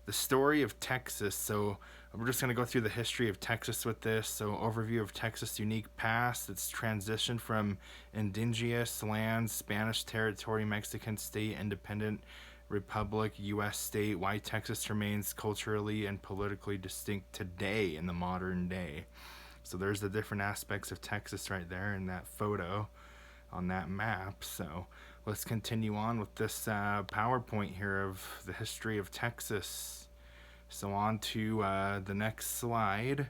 the story of Texas. So we're just going to go through the history of Texas with this. So overview of Texas' unique past, its transition from indigenous lands, Spanish territory, Mexican state, independent republic, U.S. state, why Texas remains culturally and politically distinct today in the modern day. So there's the different aspects of Texas right there in that photo on that map. So let's continue on with this PowerPoint here of the history of Texas. So on to the next slide.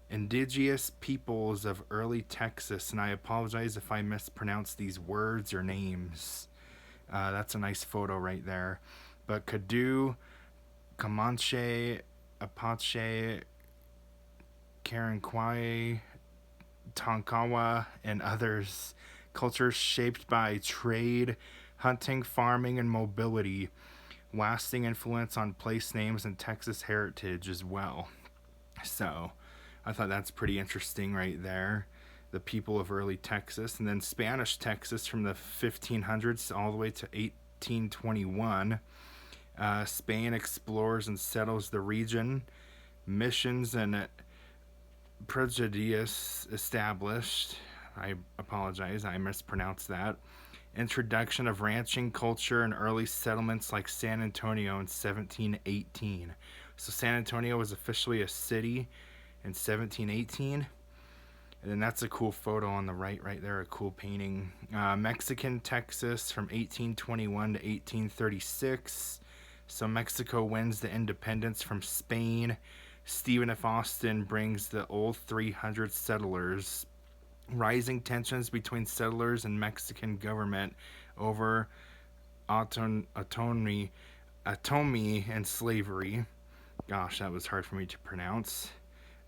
Indigenous peoples of early Texas, and I apologize if I mispronounce these words or names. That's a nice photo right there. But Caddo, Comanche, Apache, Karankawa, Tonkawa, and others. Cultures shaped by trade, hunting, farming, and mobility. Lasting influence on place names and Texas heritage as well. So I thought that's pretty interesting right there. The people of early Texas. And then Spanish Texas from the 1500s all the way to 1821. Spain explores and settles the region. Missions and prejudice established. I apologize, I mispronounced that. Introduction of ranching culture and early settlements like San Antonio in 1718. So San Antonio was officially a city in 1718. And then that's a cool photo on the right there, a cool painting. Mexican Texas from 1821 to 1836. So Mexico wins the independence from Spain. Stephen F. Austin brings the old 300 settlers. Rising tensions between settlers and Mexican government over autonomy and slavery. Gosh, that was hard for me to pronounce.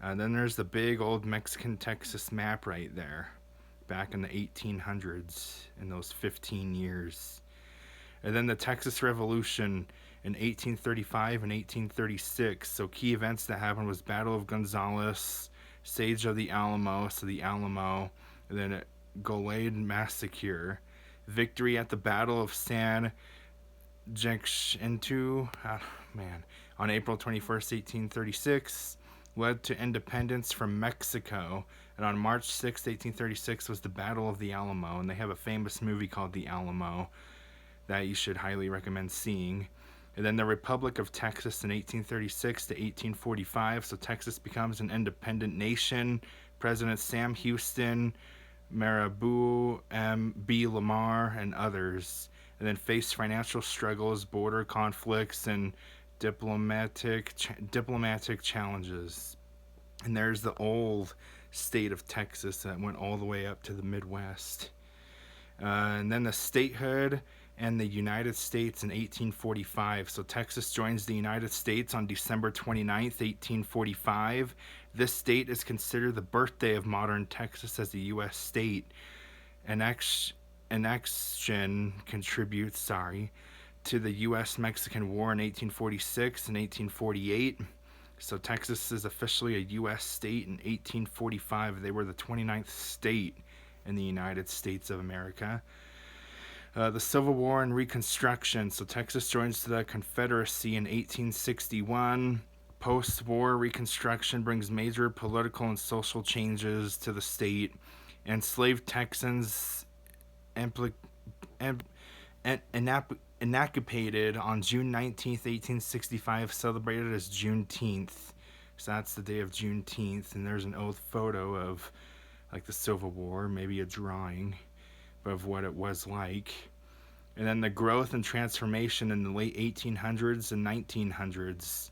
Then there's the big old Mexican Texas map right there, back in the 1800s, in those 15 years. And then the Texas Revolution in 1835 and 1836. So key events that happened was Battle of Gonzales, Siege of the Alamo, and then Golade Massacre, victory at the Battle of San Jacinto, on April 21st, 1836, led to independence from Mexico, and on March 6th, 1836 was the Battle of the Alamo, and they have a famous movie called The Alamo that you should highly recommend seeing. And then the Republic of Texas in 1836 to 1845. So Texas becomes an independent nation. President Sam Houston, Marabou B. Lamar, and others. And then faced financial struggles, border conflicts, and diplomatic challenges. And there's the old state of Texas that went all the way up to the Midwest. And then the statehood and the United States in 1845. So Texas joins the United States on December 29th, 1845. This state is considered the birthday of modern Texas as a U.S. state. Annexion contributes, to the U.S.-Mexican War in 1846 and 1848. So Texas is officially a U.S. state in 1845. They were the 29th state in the United States of America. The Civil War and Reconstruction. So Texas joins the Confederacy in 1861. Post-war Reconstruction brings major political and social changes to the state. Enslaved Texans inactivated on June 19th, 1865, celebrated as Juneteenth. So that's the day of Juneteenth, and there's an old photo of like the Civil War, maybe a drawing of what it was like. And then the growth and transformation in the late 1800s and 1900s.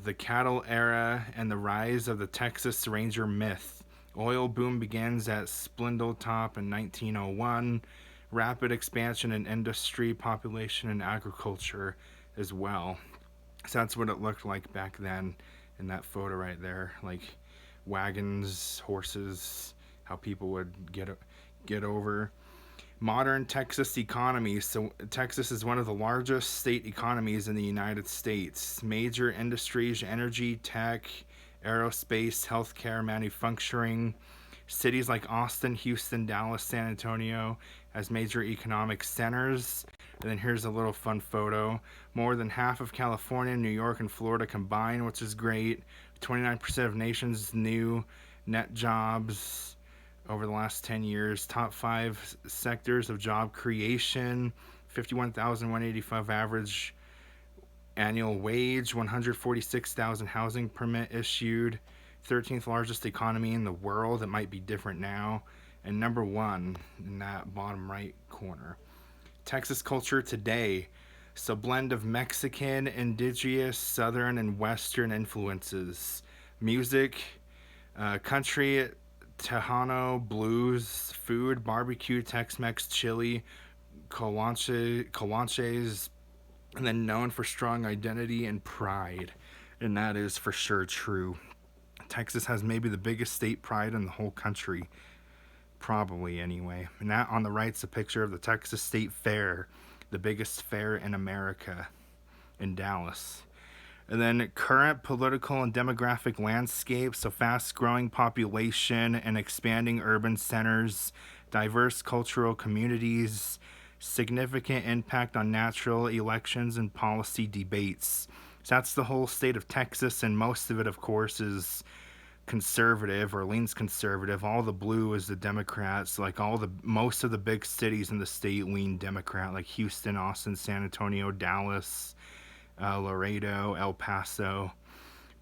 The cattle era and the rise of the Texas Ranger myth. Oil boom begins at Spindletop in 1901. Rapid expansion in industry, population, and agriculture as well. So that's what it looked like back then in that photo right there. Like wagons, horses, how people would get over. Modern Texas economy. So Texas is one of the largest state economies in the United States. Major industries, energy, tech, aerospace, healthcare, manufacturing. Cities like Austin, Houston, Dallas, San Antonio, as major economic centers. And then here's a little fun photo. More than half of California, New York, and Florida combined, which is great. 29% of nation's new net jobs over the last 10 years. Top 5 sectors of job creation. 51,185 average annual wage. 146,000 housing permit issued. 13th largest economy in the world. It might be different now. And number 1 in that bottom right corner. Texas culture today. So blend of Mexican, indigenous, southern, and western influences. Music, country, Tejano, blues, food, barbecue, Tex-Mex, chili, Comanches, and then known for strong identity and pride. And that is for sure true. Texas has maybe the biggest state pride in the whole country. Probably, anyway. And that on the right is a picture of the Texas State Fair, the biggest fair in America, in Dallas. And then current political and demographic landscape, so fast-growing population and expanding urban centers, diverse cultural communities, significant impact on natural elections and policy debates. So that's the whole state of Texas, and most of it, of course, is conservative or leans conservative. All the blue is the Democrats. Like most of the big cities in the state lean Democrat, like Houston, Austin, San Antonio, Dallas, Laredo, El Paso.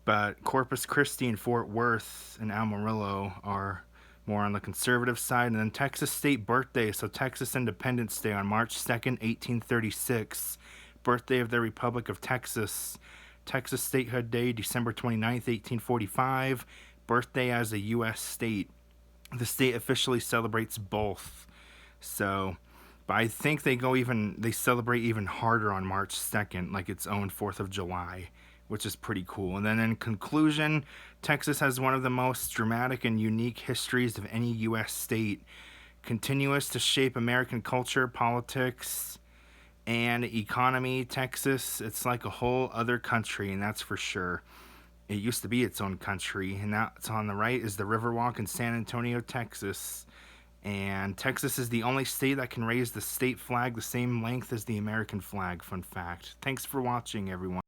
But Corpus Christi and Fort Worth and Amarillo are more on the conservative side. And then Texas state birthday, so Texas Independence Day on March 2nd, 1836. Birthday of the Republic of Texas. Texas Statehood Day, December 29th, 1845. Birthday as a U.S. state. The state officially celebrates both. So, but I think they celebrate even harder on March 2nd, like its own 4th of July, which is pretty cool. And then in conclusion, Texas has one of the most dramatic and unique histories of any U.S. state. Continuous to shape American culture, politics, and economy. Texas, it's like a whole other country, and that's for sure. It used to be its own country, and that's on the right is the Riverwalk in San Antonio, Texas. And Texas is the only state that can raise the state flag the same length as the American flag. Fun fact. Thanks for watching, everyone.